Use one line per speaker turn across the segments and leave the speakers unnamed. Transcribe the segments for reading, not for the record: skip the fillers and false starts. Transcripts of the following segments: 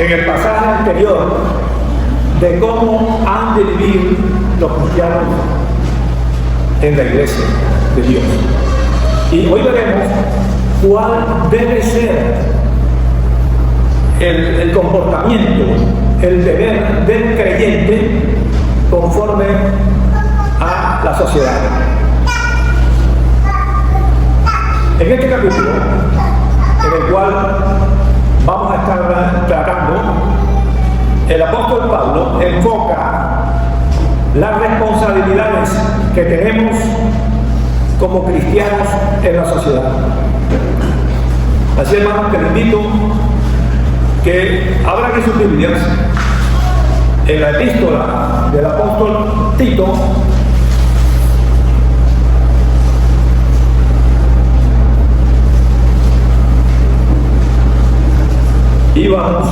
en el pasaje anterior de cómo han de vivir los cristianos en la iglesia de Dios. Y hoy veremos cuál debe ser el comportamiento, el deber del creyente conforme a la sociedad. En este capítulo, en el cual vamos a estar tratando, el apóstol Pablo enfoca las responsabilidades que tenemos como cristianos en la sociedad. Así, hermanos, que les invito que abran en sus Biblias en la epístola del apóstol Tito, y vamos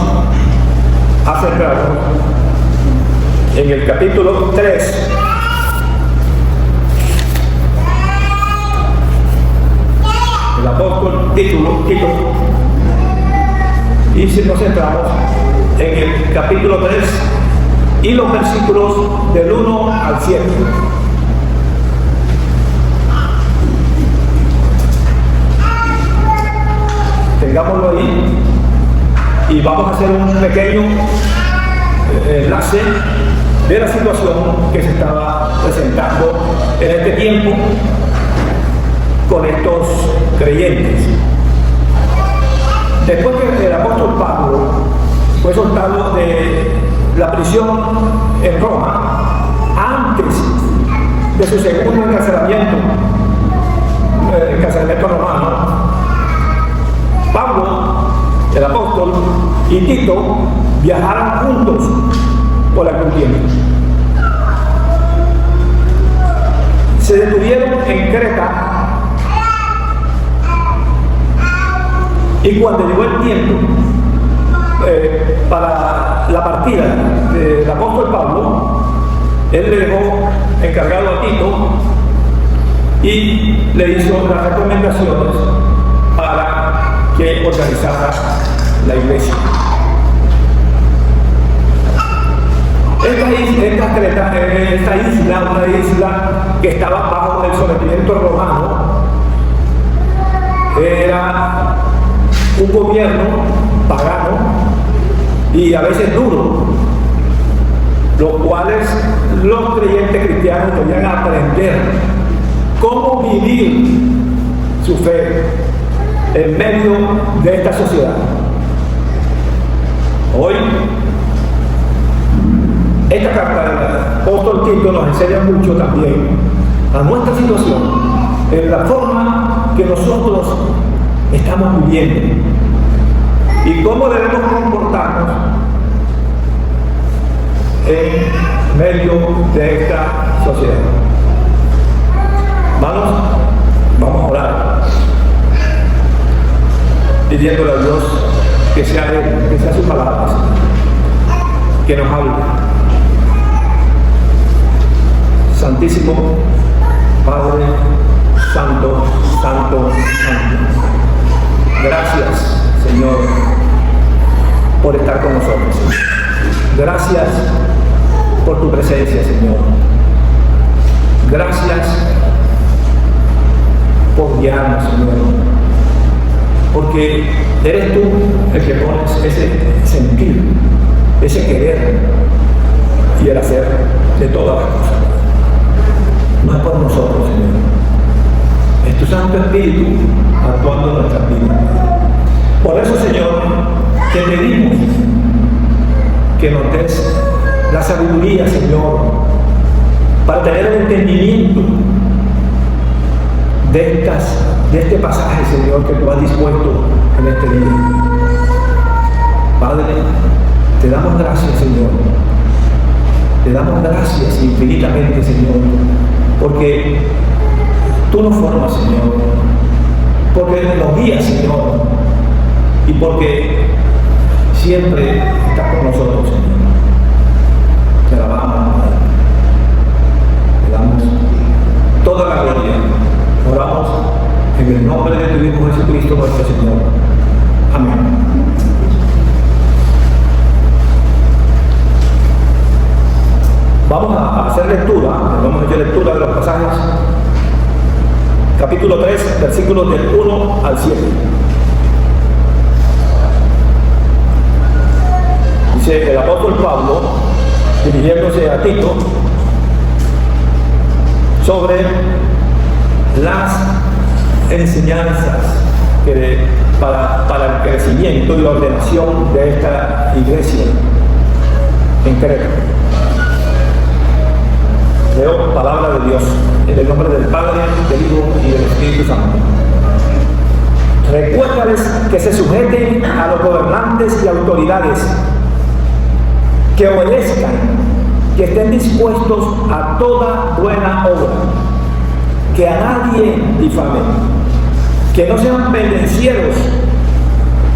a centrarnos en el capítulo 3. El apóstol Tito, y si nos centramos en el capítulo 3 y los versículos del 1 al 7. Tengámoslo ahí y vamos a hacer un pequeño enlace de la situación que se estaba presentando en este tiempo con estos creyentes. Después que el apóstol Pablo fue soltado de la prisión en Roma, antes de su segundo encarcelamiento romano, Pablo, el apóstol, y Tito viajaron juntos por algún tiempo. Se detuvieron en Creta. Y cuando llegó el tiempo para la partida del apóstol Pablo, él le dejó encargado a Tito y le hizo las recomendaciones para que organizara la iglesia. Esta isla, una isla que estaba bajo el sometimiento romano, era un gobierno pagano y a veces duro, los cuales los creyentes cristianos debían aprender cómo vivir su fe en medio de esta sociedad. Hoy, esta carta del apóstol Tito nos enseña mucho también a nuestra situación, en la forma que nosotros estamos viviendo y cómo debemos comportarnos en medio de esta sociedad. Vamos a orar pidiéndole a Dios que sea Él, que sea sus palabras, que nos hable. Santísimo Padre, Santo, Santo, Santo. Gracias, Señor, por estar con nosotros. Gracias por tu presencia, Señor. Gracias por guiarnos, Señor. Porque eres tú el que pones ese sentir, ese querer y el hacer de todas las cosas. No es por nosotros, Señor. Es tu Santo Espíritu actuando en nuestras vidas. Por eso, Señor, te pedimos que nos des la sabiduría, Señor, para tener el entendimiento de este pasaje, Señor, que tú has dispuesto en este día. Padre, te damos gracias, Señor. Te damos gracias infinitamente, Señor, porque tú nos formas, Señor, porque nos guías, Señor, y porque siempre estás con nosotros, Señor. Te alabamos, Padre. Te damos toda la gloria. Oramos en el nombre de tu Hijo Jesucristo, nuestro Señor. Amén. capítulo 3, versículos del 1 al 7. Dice el apóstol Pablo, dirigiéndose a Tito, sobre las enseñanzas para el crecimiento y la ordenación de esta iglesia en Creta. Leo palabra de Dios en el nombre del Padre, del Hijo y del Espíritu Santo. Recuérdales que se sujeten a los gobernantes y autoridades, que obedezcan, que estén dispuestos a toda buena obra, que a nadie difamen, que no sean pendencieros,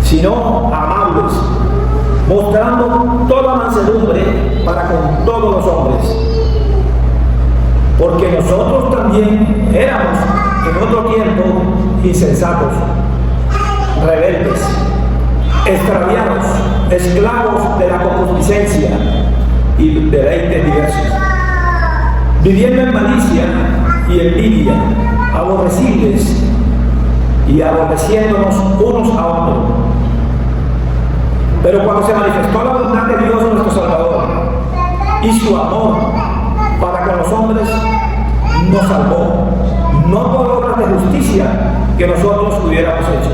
sino amables, mostrando toda mansedumbre para con todos los hombres. Porque nosotros también éramos en otro tiempo insensatos, rebeldes, extraviados, esclavos de la concupiscencia y deleites diversos, viviendo en malicia y envidia, aborrecibles y aborreciéndonos unos a otros. Pero cuando se manifestó la voluntad de Dios nuestro Salvador y su amor para con los hombres, nos salvó, no por obras de justicia que nosotros hubiéramos hecho,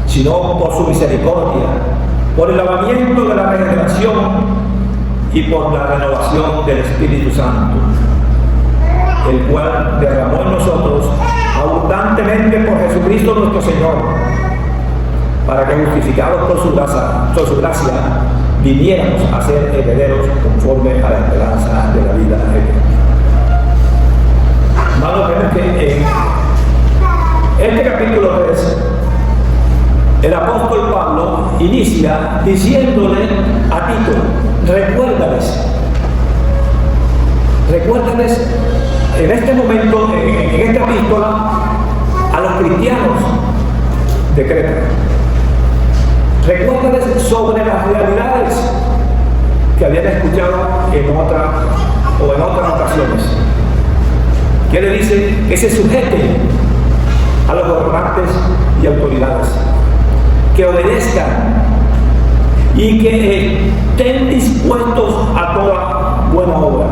sino por su misericordia, por el lavamiento de la regeneración y por la renovación del Espíritu Santo, el cual derramó en nosotros abundantemente por Jesucristo nuestro Señor, para que justificados por su gracia viniéramos a ser herederos conforme a la esperanza de la vida eterna. Hermanos, vemos que en este capítulo 3 el apóstol Pablo inicia diciéndole a Tito: recuérdales en este momento, en esta epístola, a los cristianos de Creta. Recuérdales sobre las realidades que habían escuchado en otras ocasiones. Que le dice que se sujeten a los gobernantes y autoridades, que obedezcan y que estén dispuestos a toda buena obra.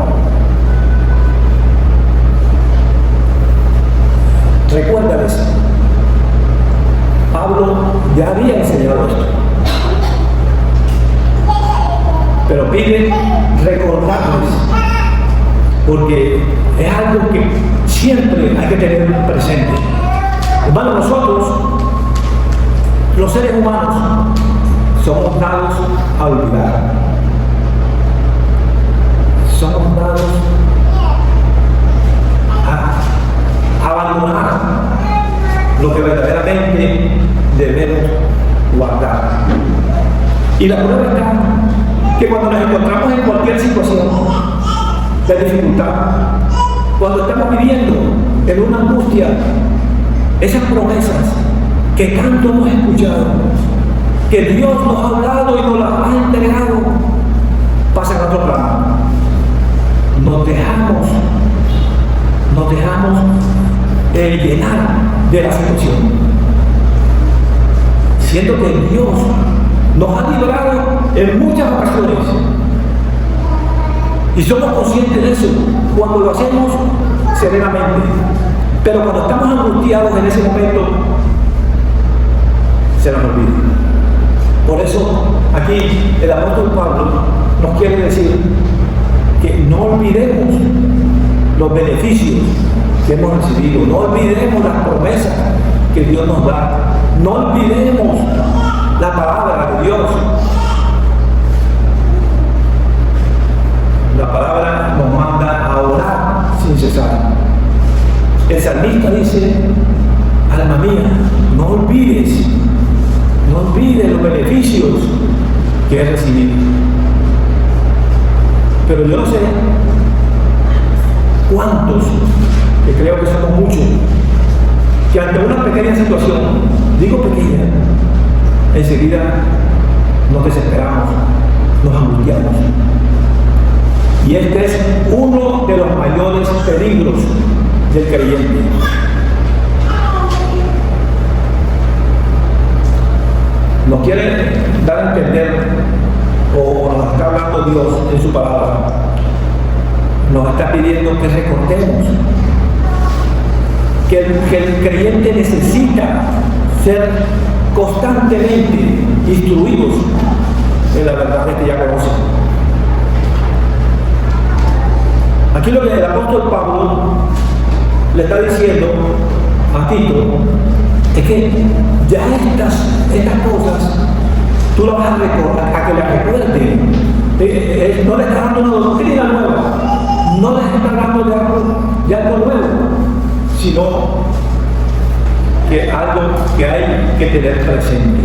Recuérdales, Pablo ya había enseñado esto, pero pide recordarles, porque es algo que siempre hay que tener presente. Hermanos, nosotros, los seres humanos, somos dados a olvidar. Somos dados a abandonar lo que verdaderamente debemos guardar. Y la prueba está que cuando nos encontramos en cualquier situación de dificultad, cuando estamos viviendo en una angustia, esas promesas que tanto hemos escuchado, que Dios nos ha hablado y nos las ha entregado, pasan a otro plano. Nos dejamos llenar de la situación, siendo que Dios nos ha librado en muchas ocasiones, y somos conscientes de eso cuando lo hacemos serenamente. Pero cuando estamos angustiados en ese momento, se nos olvida. Por eso aquí el apóstol Pablo nos quiere decir que no olvidemos los beneficios que hemos recibido, no olvidemos las promesas que Dios nos da, no olvidemos la palabra de Dios. La palabra nos manda a orar sin cesar. El salmista dice: alma mía, no olvides los beneficios que he recibido. Pero yo no sé cuántos, que creo que somos muchos, que ante una pequeña situación, digo pequeña, enseguida nos desesperamos, nos angustiamos. Y este es uno de los mayores peligros del creyente. nos quiere dar a entender, o nos está hablando Dios en su palabra, nos está pidiendo que recordemos que el creyente necesita ser constantemente instruidos en la verdad que ya conocen. Aquí lo que el apóstol Pablo le está diciendo a Tito es que ya estas cosas tú las vas a recordar, a que las recuerden. No le está dando una doctrina nueva, no le está dando de algo nuevo, sino que algo que hay que tener presente.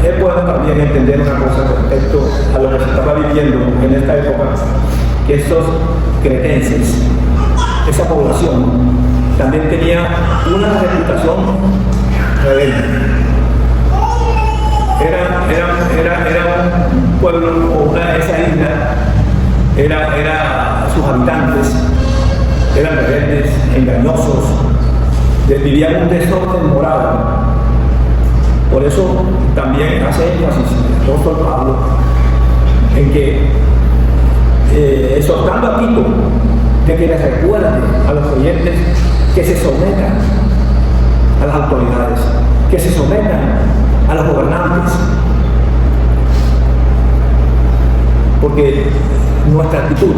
Es bueno también entender una cosa respecto a lo que se estaba viviendo en esta época, que estos cretenses, esa población, también tenía una reputación rebelde. Era un pueblo, o esa isla, sus habitantes eran rebeldes, engañosos, vivían un desorden moral. Por eso también hace énfasis el apóstol Pablo en que, exhortando a Tito, de que les recuerde a los creyentes que se sometan a las autoridades, que se sometan a los gobernantes, porque nuestra actitud,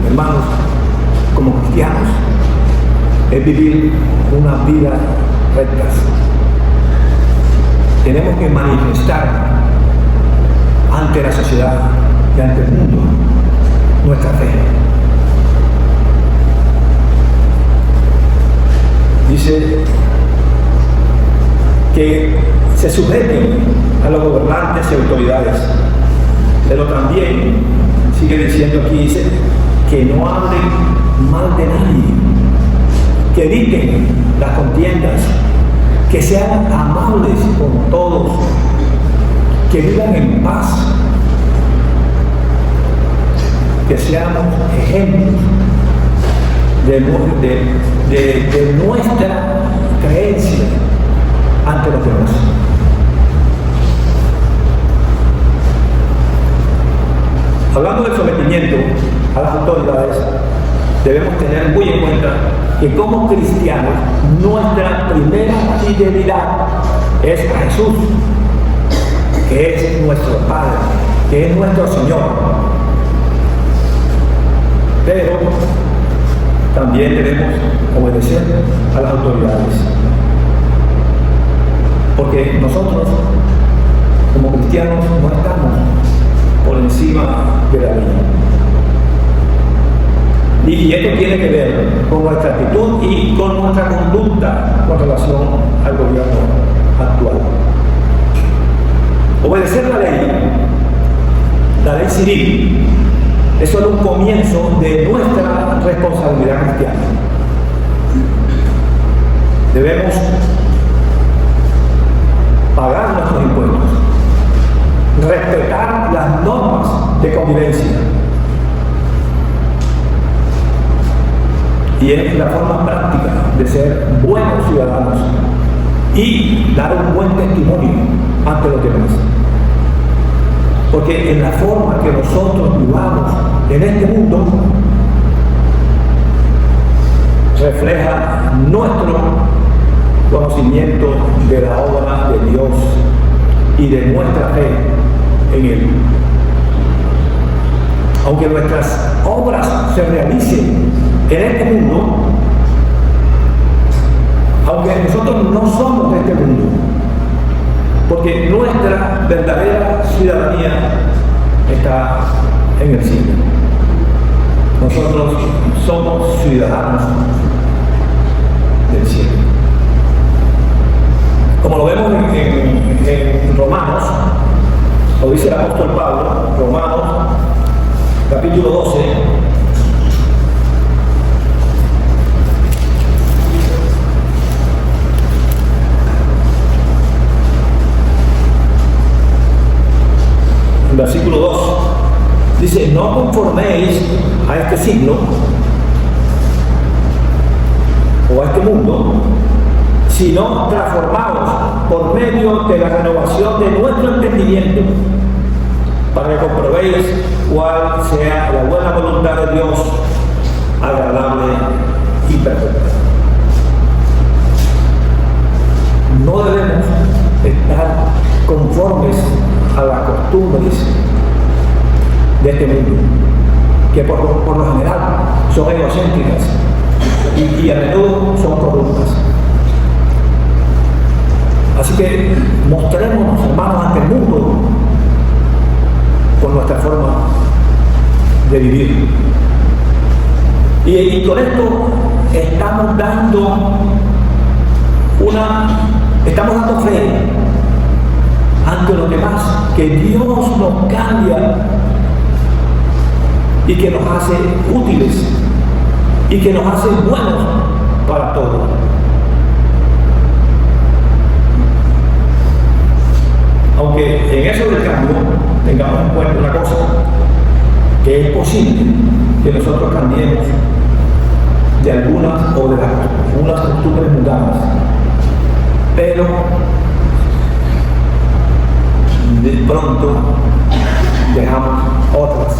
hermanos, como cristianos, es vivir una vida recta. Tenemos que manifestar ante la sociedad y ante el mundo nuestra fe. Dice que se sujeten a los gobernantes y autoridades, pero también sigue diciendo aquí, dice que no hablen mal de nadie, que eviten las contiendas, que sean amables con todos, que vivan en paz, que seamos ejemplos de nuestra creencia ante los demás. Hablando del sometimiento a las autoridades, debemos tener muy en cuenta que como cristianos nuestra primera fidelidad es a Jesús, que es nuestro Padre, que es nuestro Señor. Pero también debemos obedecer a las autoridades, porque nosotros como cristianos no estamos por encima de la ley. Y esto tiene que ver con nuestra actitud y con nuestra conducta con relación al gobierno actual. Obedecer la ley civil, es solo un comienzo de nuestra responsabilidad cristiana. Debemos pagar nuestros impuestos, respetar las normas de convivencia. Y es la forma práctica de ser buenos ciudadanos y dar un buen testimonio ante los demás. Porque en la forma que nosotros vivamos en este mundo refleja nuestro conocimiento de la obra de Dios y de nuestra fe en Él. Aunque nuestras obras se realicen en este mundo, aunque nosotros no somos de este mundo, porque nuestra verdadera ciudadanía está en el cielo. Nosotros somos ciudadanos del cielo. Como lo vemos en Romanos, lo dice el apóstol Pablo, Romanos, capítulo 12, versículo 2, dice: no conforméis a este siglo, o a este mundo, sino transformados por medio de la renovación de nuestro entendimiento, para que comprobéis cuál sea la buena voluntad de Dios, agradable y perfecta. No debemos estar conformes a las costumbres de este mundo, que por lo general son egocéntricas y a menudo son corruptas. Así que mostrémonos, hermanos, ante el mundo con nuestra forma de vivir. Y con esto estamos dando fe ante los demás, que Dios nos cambia y que nos hace útiles y que nos hace buenos para todos. Aunque en eso del cambio tengamos en cuenta una cosa, que es posible que nosotros cambiemos de algunas o de unas costumbres mundanas, pero de pronto dejamos otras,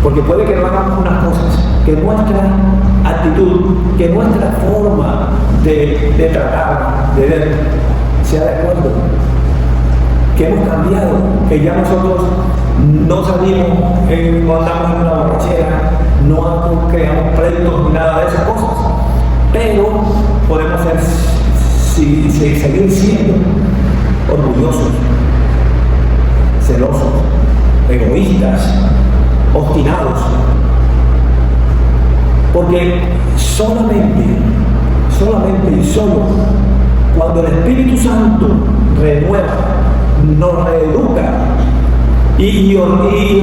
porque puede que no hagamos unas cosas, que nuestra actitud, que nuestra forma de tratar, de ver, sea de acuerdo, que hemos cambiado, que ya nosotros no salimos, no andamos en una borrachera, no creamos pleitos ni nada de esas cosas, pero podemos seguir siendo orgullosos, celosos, egoístas, obstinados, porque solamente y solo cuando el Espíritu Santo renueva, nos reeduca y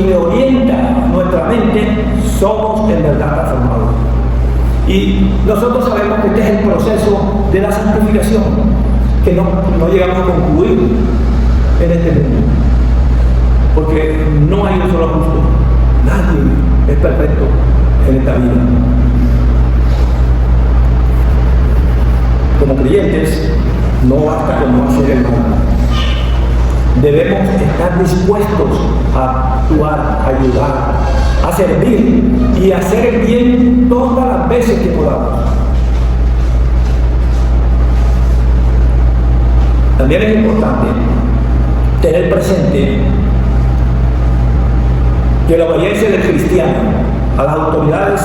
reorienta nuestra mente, somos en verdad transformados. Y nosotros sabemos que este es el proceso de la santificación, que no llegamos a concluir en este mundo, porque no hay un solo justo, nadie es perfecto en esta vida. Como creyentes, no basta con no hacer el mal. Debemos estar dispuestos a actuar, a ayudar, a servir y a hacer el bien todas las veces que podamos. También es importante tener presente que la obediencia del cristiano a las autoridades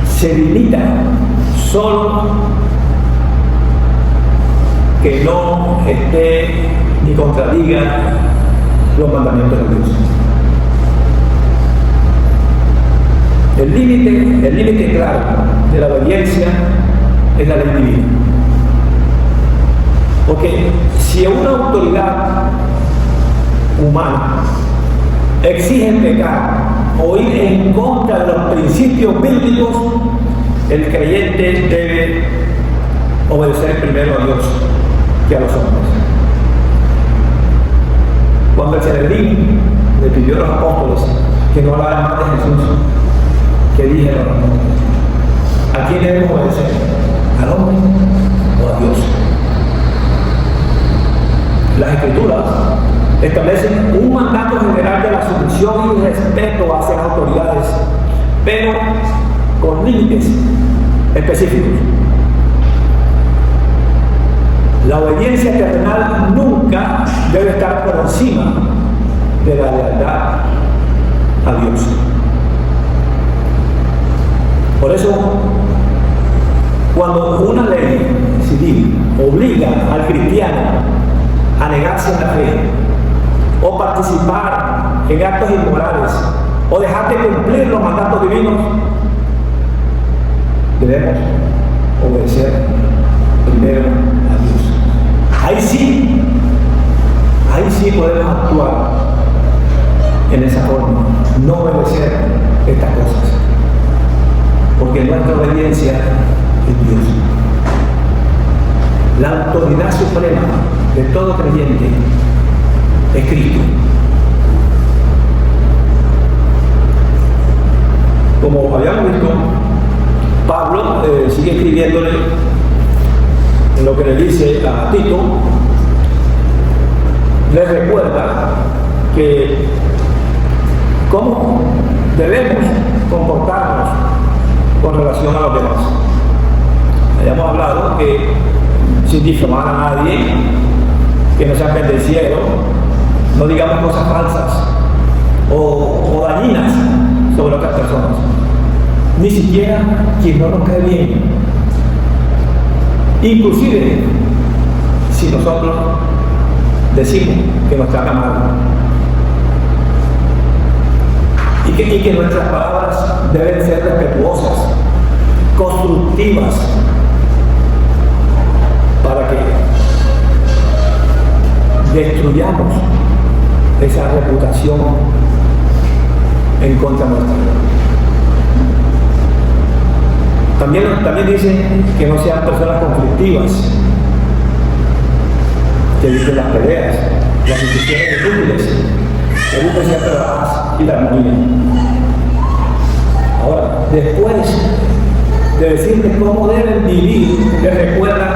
se limita solo que no esté ni contradiga los mandamientos de Dios. El límite claro de la obediencia es la ley divina. Porque si una autoridad humana exige pecar o ir en contra de los principios bíblicos, el creyente debe obedecer primero a Dios que a los hombres. Cuando el Sanedrín le pidió a los apóstoles que no hablaran más de Jesús, ¿qué dijeron los apóstoles? ¿A quién debemos obedecer? ¿Al hombre o a Dios? Las Escrituras establecen un mandato general de la sumisión y respeto hacia las autoridades, pero con límites específicos. La obediencia terrenal nunca debe estar por encima de la lealtad a Dios. Por eso, cuando una ley civil obliga al cristiano a negarse en la fe, o participar en actos inmorales, o dejar de cumplir los mandatos divinos, debemos obedecer primero a Dios. Ahí sí podemos actuar en esa forma, no obedecer estas cosas, porque nuestra obediencia es Dios. La autoridad suprema de todo creyente es Cristo. Como habíamos visto, porque sigue escribiéndole en lo que le dice a Tito, le recuerda que cómo debemos comportarnos con relación a los demás. Hayamos hablado que sin difamar a nadie, que no sea pendenciero, no digamos cosas falsas o dañinas sobre otras personas, ni siquiera quien no nos cae bien. Inclusive si nosotros decimos que nos trata mal, y que nuestras palabras deben ser respetuosas, constructivas, para que destruyamos esa reputación en contra nuestra. También dice que no sean personas conflictivas, que eviten las peleas, las discusiones inútiles, que busquen siempre la paz y la armonía. Ahora, después de decirles cómo deben vivir, les recuerda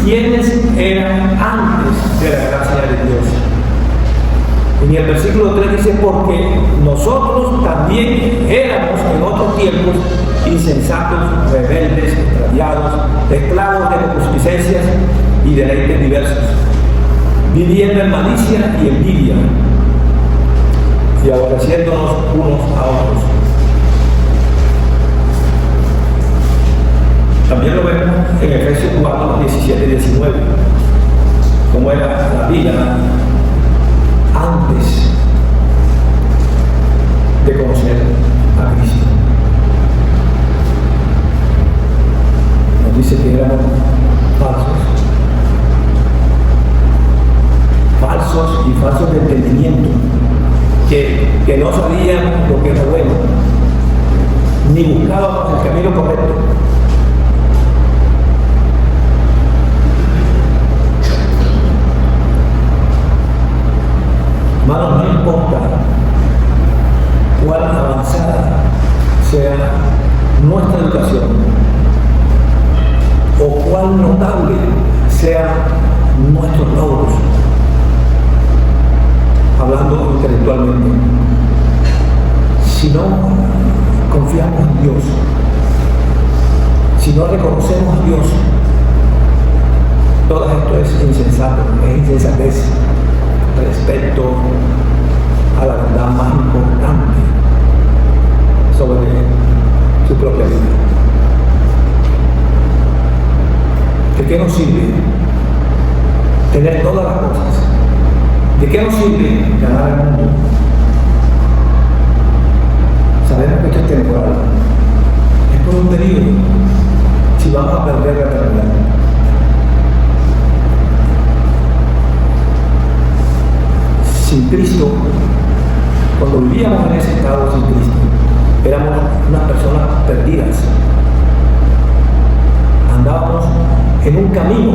quiénes eran antes de la gracia de Dios. En el versículo 3 dice, porque nosotros también éramos en otros tiempos insensatos, rebeldes, extraviados, esclavos de concupiscencias y deleites diversos, viviendo en malicia y envidia, y aborreciéndonos unos a otros. También lo vemos en Efesios 4, 17 y 19, cómo era la vida antes de conocer a Cristo. Nos dice que éramos falsos y falsos de entendimiento, que no sabían lo que era bueno, ni buscábamos el camino correcto. Hermanos, no importa cuán avanzada sea nuestra educación o cuán notable sean nuestros logros, hablando intelectualmente, si no confiamos en Dios, si no reconocemos a Dios, todo esto es insensato, es insensatez respecto a la verdad más importante sobre su propia vida. ¿De qué nos sirve tener todas las cosas? ¿De qué nos sirve ganar el mundo? Sabemos que esto es temporal, es por un periodo, si vamos a perder la eternidad. Sin Cristo, cuando vivíamos en ese estado sin Cristo, éramos unas personas perdidas. Andábamos en un camino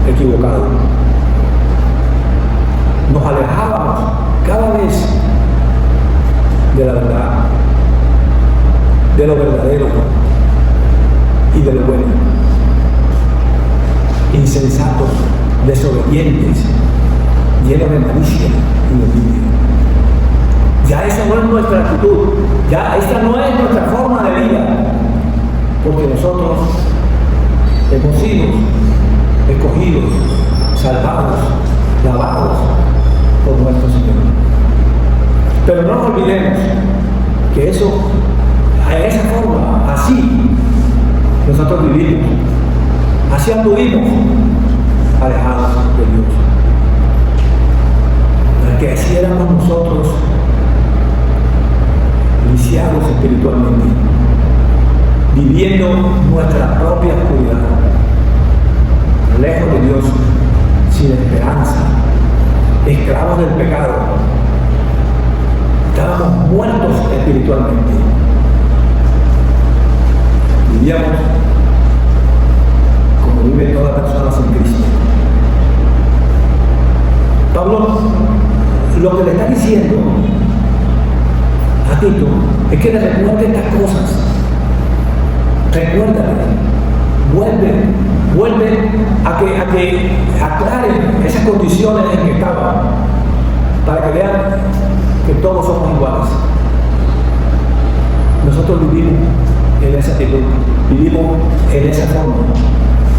equivocado. Nos alejábamos cada vez de la verdad, de lo verdadero y de lo bueno. Insensatos, desobedientes, llenos de malicia y de envidia. Ya esa no es nuestra actitud, ya esta no es nuestra forma de vida, porque nosotros hemos sido escogidos, salvados, lavados por nuestro Señor. Pero no nos olvidemos que eso, a esa forma, así nosotros vivimos, así anduvimos alejados de Dios. Que así éramos nosotros, viciados espiritualmente, viviendo nuestra propia oscuridad, lejos de Dios, sin esperanza, esclavos del pecado. Estábamos muertos espiritualmente. Vivíamos como vive toda persona sin Cristo. Pablo lo que le está diciendo a Tito es que le recuerde estas cosas, Recuérdate, vuelve a que aclaren esas condiciones en que estaban, para que vean que todos somos iguales. Nosotros vivimos en esa actitud, vivimos en esa forma,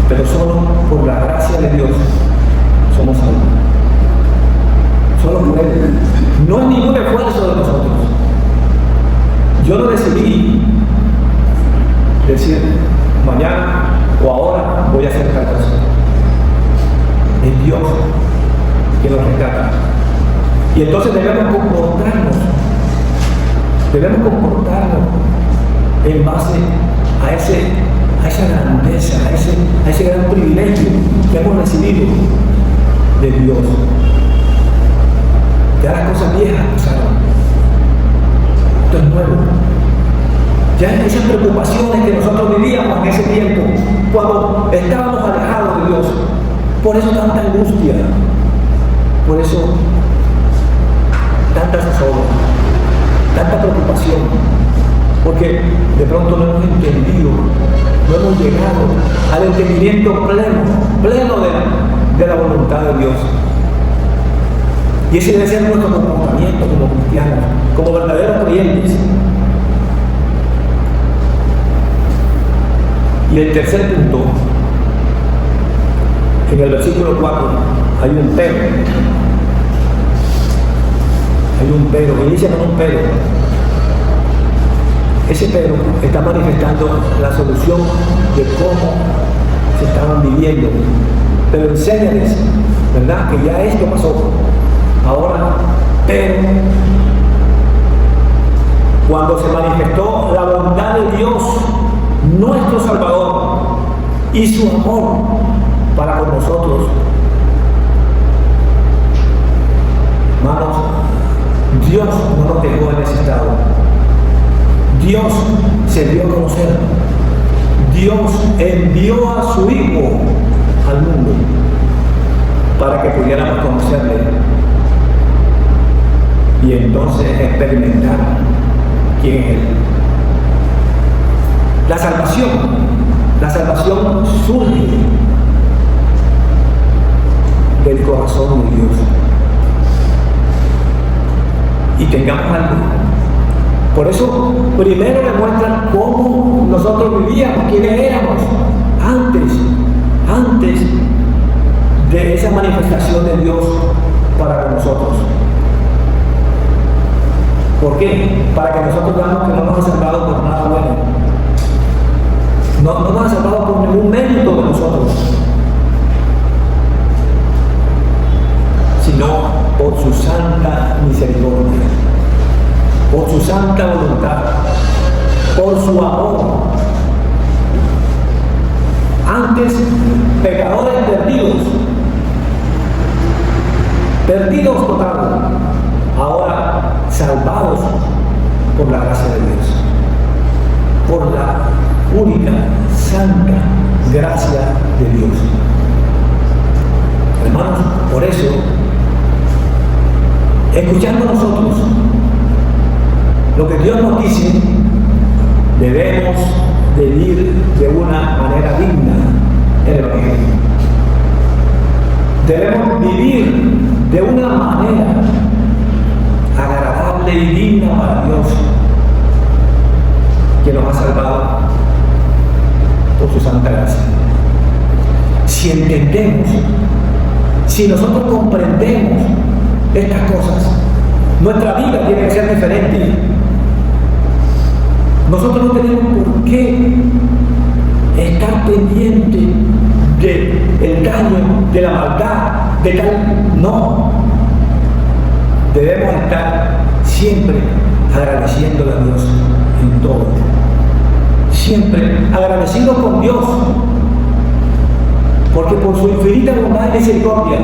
pero solo por la gracia de Dios somos salvos. Solo por Él. No es ningún esfuerzo de nosotros. Yo no decidí decir mañana o ahora voy a hacer tal cosa. Es Dios que nos rescata. Y entonces debemos comportarnos en base a esa grandeza, a ese gran privilegio que hemos recibido de Dios. Ya las cosas viejas pasaron. Esto es nuevo. Ya esas preocupaciones que nosotros vivíamos en ese tiempo, cuando estábamos alejados de Dios, por eso tanta angustia, por eso tanta zozobra, tanta preocupación, porque de pronto no hemos entendido, no hemos llegado al entendimiento pleno de la voluntad de Dios. Y ese debe ser nuestro comportamiento como cristianos, como verdaderos creyentes. Y el tercer punto, en el versículo 4, hay un pero, inicia con un pero. Ese pero está manifestando la solución de cómo se estaban viviendo. Pero enséñales, ¿verdad?, que ya esto pasó. Ahora, pero cuando se manifestó la bondad de Dios, nuestro Salvador, y su amor para con nosotros, hermanos, Dios no nos dejó en ese estado. Dios se dio a conocer. Dios envió a su Hijo al mundo para que pudiéramos conocerle y entonces experimentar quién es Él. La salvación surge del corazón de Dios. Y tengamos algo. Por eso, primero le muestran cómo nosotros vivíamos, quiénes éramos antes de esa manifestación de Dios para nosotros. ¿Por qué? Para que nosotros veamos que no nos ha salvado por nada bueno. No nos ha salvado por ningún mérito de nosotros, sino por su santa misericordia, por su santa voluntad, por su amor. Antes, pecadores perdidos total, ahora salvados por la gracia de Dios, por la única, santa gracia de Dios. Hermanos, por eso, escuchando nosotros lo que Dios nos dice, debemos de vivir de una manera digna el Evangelio. Debemos vivir de una manera agradable y digna para Dios, que nos ha salvado por su santa gracia. Si entendemos, si nosotros comprendemos estas cosas, nuestra vida tiene que ser diferente. Nosotros no tenemos por qué estar pendientes del daño, de la maldad, de tal. No. Debemos estar siempre agradeciéndole a Dios en todo. Siempre agradecidos con Dios, porque por su infinita bondad y misericordia,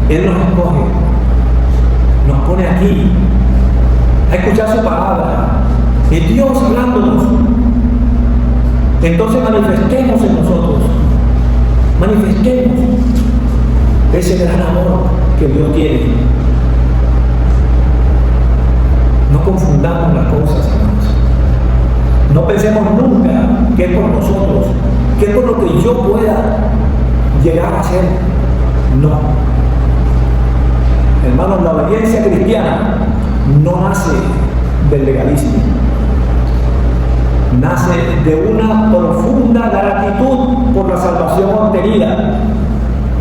Él nos escoge, nos pone aquí a escuchar su palabra. Es Dios hablándonos. Entonces manifestemos en nosotros, manifestemos ese gran amor que Dios tiene. No confundamos las cosas, hermanos. No pensemos nunca que es por nosotros, que es por lo que yo pueda llegar a ser. No. Hermanos, la obediencia cristiana no nace del legalismo. Nace de una profunda gratitud por la salvación obtenida,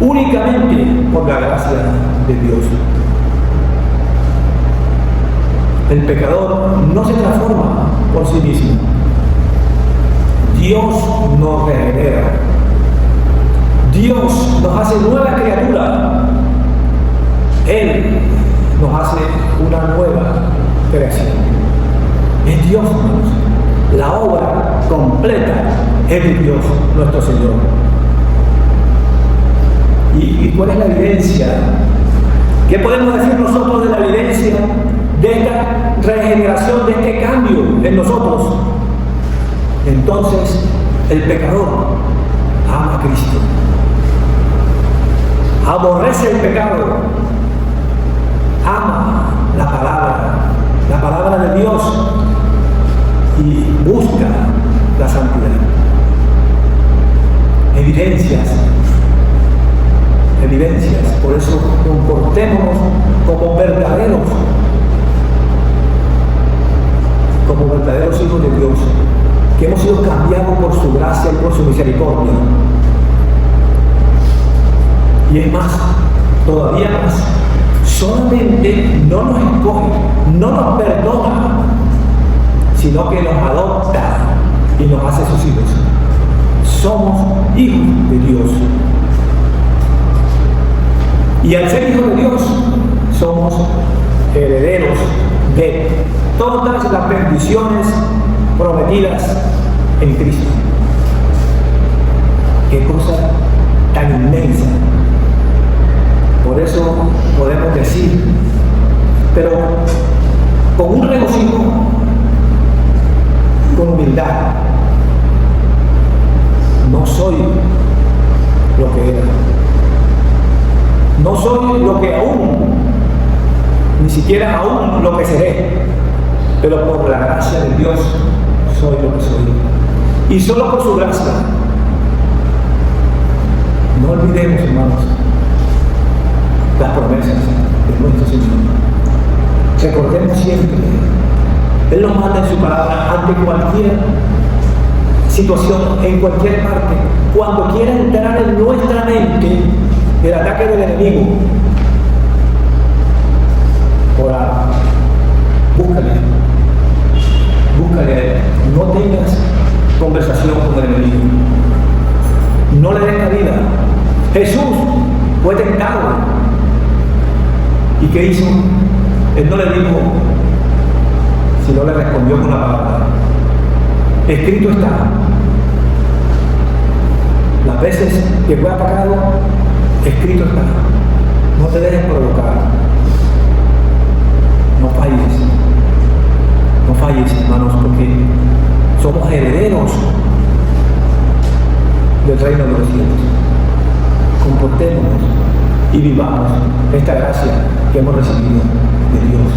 únicamente por la gracia de Dios. El pecador no se transforma por sí mismo. Dios nos regenera. Dios nos hace nueva criatura. Él nos hace una nueva creación. Es Dios, hermanos. La obra completa es de Dios, nuestro Señor. ¿Y cuál es la evidencia? ¿Qué podemos decir nosotros de la evidencia de esta regeneración, de este cambio en nosotros? Entonces, el pecador ama a Cristo. Aborrece el pecado. Ama la palabra de Dios, y busca la santidad. Evidencias. Por eso comportémonos como verdaderos hijos de Dios, que hemos sido cambiados por su gracia y por su misericordia. Y es más, todavía más, solamente no nos escoge, no nos perdona, sino que nos adopta y nos hace sus hijos. Somos hijos de Dios. Y al ser hijos de Dios, somos herederos de todas las bendiciones prometidas en Cristo. Qué cosa tan inmensa. Por eso podemos decir, pero con un regocijo, con humildad, no soy lo que era. No soy lo que aún, ni siquiera aún lo que seré, pero por la gracia de Dios soy lo que soy. Y solo por su gracia. No olvidemos, hermanos, las promesas de nuestro Señor. Recordemos siempre, Él nos manda en su palabra ante cualquier situación, en cualquier parte, cuando quiera entrar en nuestra mente el ataque del enemigo. Orar, búscale a Él. No tengas conversación con el enemigo, no le des cabida. Jesús fue tentado, ¿y qué hizo? Él no le dijo, sino le respondió con la palabra. Escrito está. Las veces que fue atacado, escrito está. No te dejes provocar. No falles, hermanos, porque somos herederos del reino de los cielos. Comportémonos y vivamos esta gracia que hemos recibido de Dios.